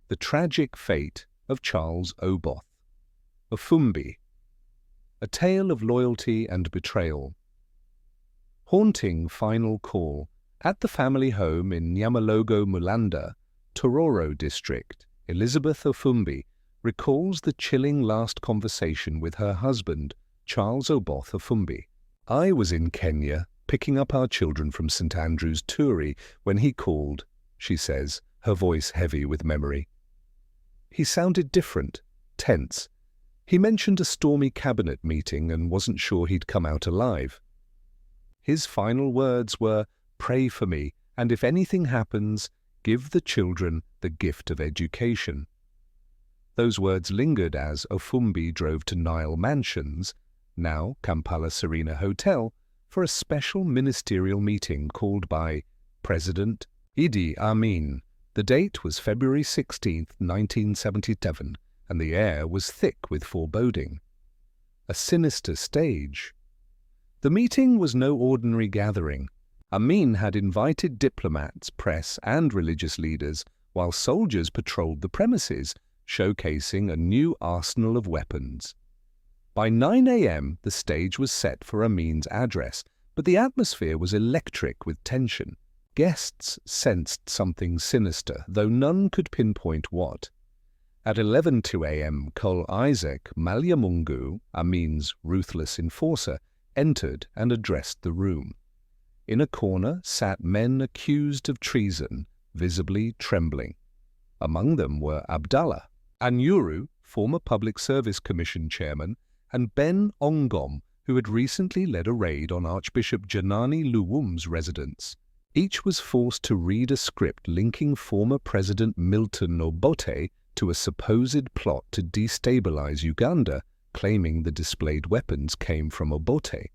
The Tragic Fate of Charles Oboth Ofumbi, A Tale of Loyalty and Betrayal. Haunting final call at the family home in Nyamalogo, Mulanda, Tororo district. Elizabeth Ofumbi recalls the chilling last conversation with her husband, Charles Oboth Ofumbi. "I was in Kenya, picking up our children from St. Andrew's, Turi, when he called," she says, her voice heavy with memory. "He sounded different, tense. He mentioned a stormy cabinet meeting and wasn't sure he'd come out alive. His final words were, 'Pray for me, and if anything happens, give the children the gift of education.'" Those words lingered as Ofumbi drove to Nile Mansions, now Kampala Serena Hotel, for a special ministerial meeting called by President Idi Amin. The date was February 16, 1977, and the air was thick with foreboding. A sinister stage. The meeting was no ordinary gathering. Amin had invited diplomats, press, and religious leaders, while soldiers patrolled the premises, showcasing a new arsenal of weapons. By 9 a.m., the stage was set for Amin's address, but the atmosphere was electric with tension. Guests sensed something sinister, though none could pinpoint what. At 11:02 a.m., Col Isaac Malyamungu, Amin's ruthless enforcer, entered and addressed the room. In a corner sat men accused of treason, visibly trembling. Among them were Abdallah Anyuru, former Public Service Commission chairman, and Ben Ongom, who had recently led a raid on Archbishop Janani Luwum's residence. Each was forced to read a script linking former President Milton Obote to a supposed plot to destabilize Uganda, claiming the displayed weapons came from Obote.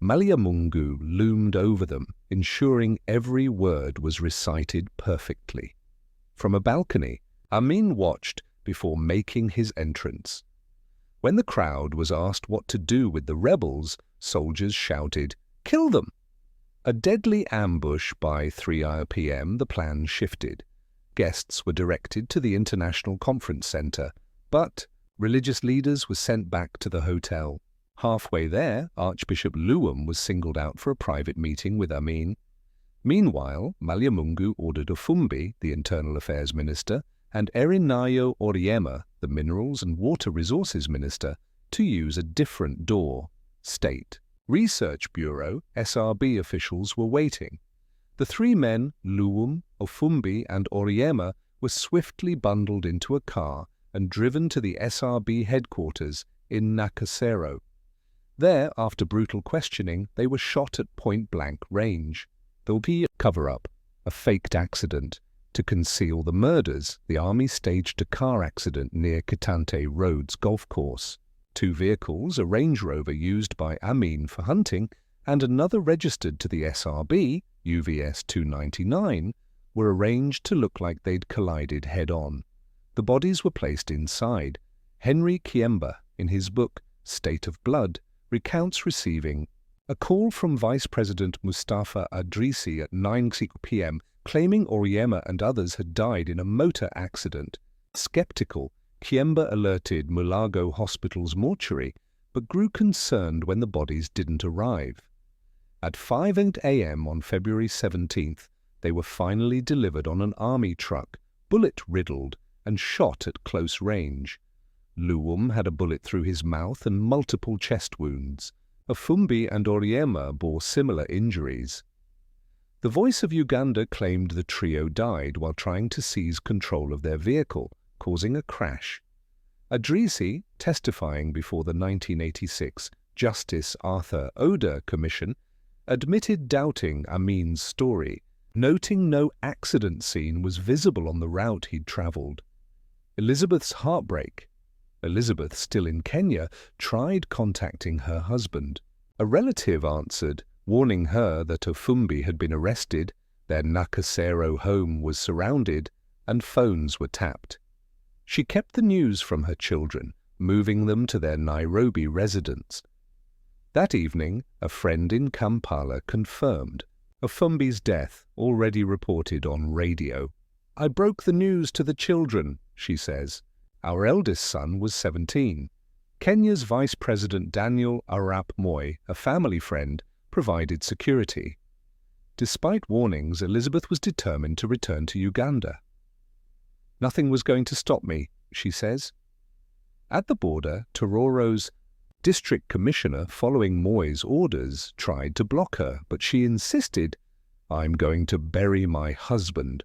Malyamungu loomed over them, ensuring every word was recited perfectly. From a balcony, Amin watched before making his entrance. When the crowd was asked what to do with the rebels, soldiers shouted, "Kill them!" A deadly ambush. By 3 p.m., the plan shifted. Guests were directed to the International Conference Center, but religious leaders were sent back to the hotel. Halfway there, Archbishop Luwum was singled out for a private meeting with Amin. Meanwhile, Malyamungu ordered Ofumbi, the Internal Affairs Minister, and Erinayo Oryema, the Minerals and Water Resources Minister, to use a different door. State Research Bureau (SRB) officials were waiting. The three men, Luwum, Ofumbi, and Oryema, were swiftly bundled into a car and driven to the SRB headquarters in Nakasero. There, after brutal questioning, they were shot at point-blank range. There'll be a cover-up, a faked accident. To conceal the murders, the army staged a car accident near Kitante Road's golf course. 2 vehicles, a Range Rover used by Amin for hunting, and another registered to the SRB, UVS 299, were arranged to look like they'd collided head-on. The bodies were placed inside. Henry Kiemba, in his book State of Blood, recounts receiving a call from Vice President Mustafa Adrisi at 9 p.m. claiming Oryema and others had died in a motor accident. Skeptical, Kiemba alerted Mulago Hospital's mortuary, but grew concerned when the bodies didn't arrive. At 5 a.m. on February 17th, they were finally delivered on an army truck, bullet-riddled and shot at close range. Luwum had a bullet through his mouth and multiple chest wounds. Ofumbi and Oryema bore similar injuries. The Voice of Uganda claimed the trio died while trying to seize control of their vehicle, causing a crash. Adrisi, testifying before the 1986 Justice Arthur Oda Commission, admitted doubting Amin's story, noting no accident scene was visible on the route he'd travelled. Elizabeth's heartbreak. Elizabeth, still in Kenya, tried contacting her husband. A relative answered, warning her that Ofumbi had been arrested, their Nakasero home was surrounded, and phones were tapped. She kept the news from her children, moving them to their Nairobi residence. That evening, a friend in Kampala confirmed Ofumbi's death, already reported on radio. "I broke the news to the children," she says. "Our eldest son was 17. Kenya's Vice President Daniel Arap Moi, a family friend, provided security. Despite warnings, Elizabeth was determined to return to Uganda. Nothing was going to stop me," she says. At the border, Tororo's district commissioner, following Moi's orders, tried to block her, but she insisted, "I'm going to bury my husband."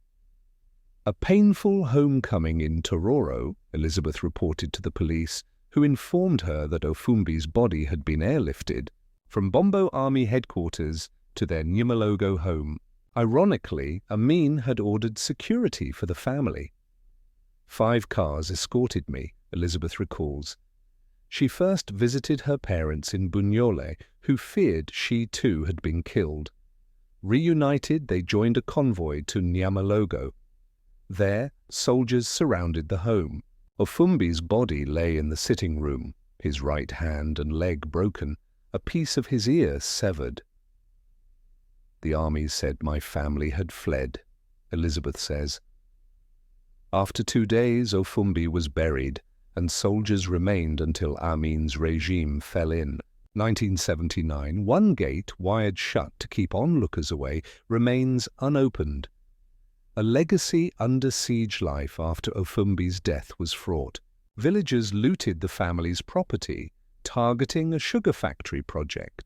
A painful homecoming in Tororo, Elizabeth reported to the police, who informed her that Ofumbi's body had been airlifted from Bombo Army headquarters to their Nyamalogo home. Ironically, Amin had ordered security for the family. 5 cars escorted me, Elizabeth recalls. She first visited her parents in Bunyole, who feared she too had been killed. Reunited, they joined a convoy to Nyamalogo. There, soldiers surrounded the home. Ofumbi's body lay in the sitting room, his right hand and leg broken, a piece of his ear severed. "The army said my family had fled," Elizabeth says. After 2 days, Ofumbi was buried, and soldiers remained until Amin's regime fell in. 1979, one gate, wired shut to keep onlookers away, remains unopened. A legacy under siege life after Ofumbi's death was fraught. Villagers looted the family's property, targeting a sugar factory project.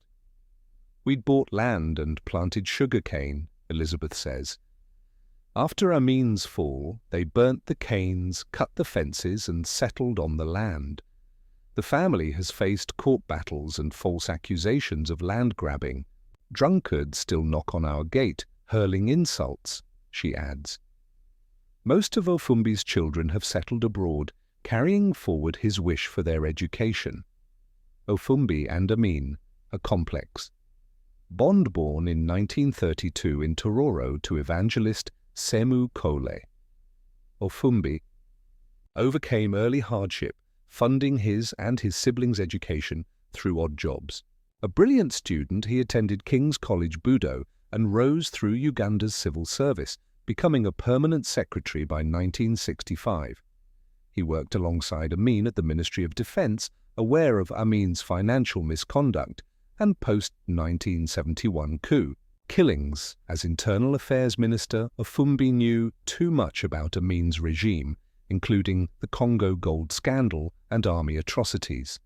"We'd bought land and planted sugarcane," Elizabeth says. After Amin's fall, they burnt the canes, cut the fences, and settled on the land. The family has faced court battles and false accusations of land grabbing. "Drunkards still knock on our gate, hurling insults," she adds. Most of Ofumbi's children have settled abroad, carrying forward his wish for their education. Ofumbi and Amin, a complex. Bond born in 1932 in Tororo to evangelist Semu Kole. Ofumbi overcame early hardship, funding his and his siblings' education through odd jobs. A brilliant student, he attended King's College Budo and rose through Uganda's civil service, becoming a permanent secretary by 1965. He worked alongside Amin at the Ministry of Defense, aware of Amin's financial misconduct and post-1971 coup. Killings. As Internal Affairs Minister, Ofumbi knew too much about Amin's regime, including the Congo gold scandal and army atrocities.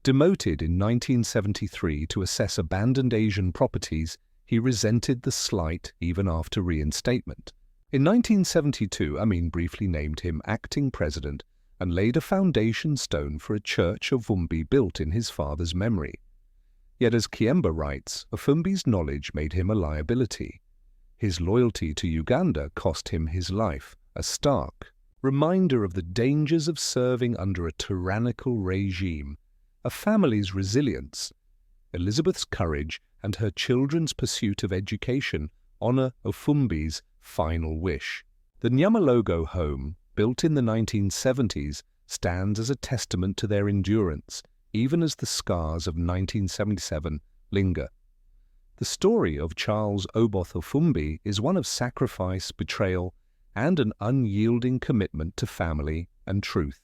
Demoted in 1973 to assess abandoned Asian properties, he resented the slight even after reinstatement. In 1972, Amin briefly named him acting president and laid a foundation stone for a church Ofumbi built in his father's memory. Yet, as Kiemba writes, Ofumbi's knowledge made him a liability. His loyalty to Uganda cost him his life, a stark reminder of the dangers of serving under a tyrannical regime. A family's resilience, Elizabeth's courage, and her children's pursuit of education honor Ofumbi's final wish. The Nyamalogo home, built in the 1970s, stands as a testament to their endurance, even as the scars of 1977 linger. The story of Charles Oboth Ofumbi is one of sacrifice, betrayal, and an unyielding commitment to family and truth.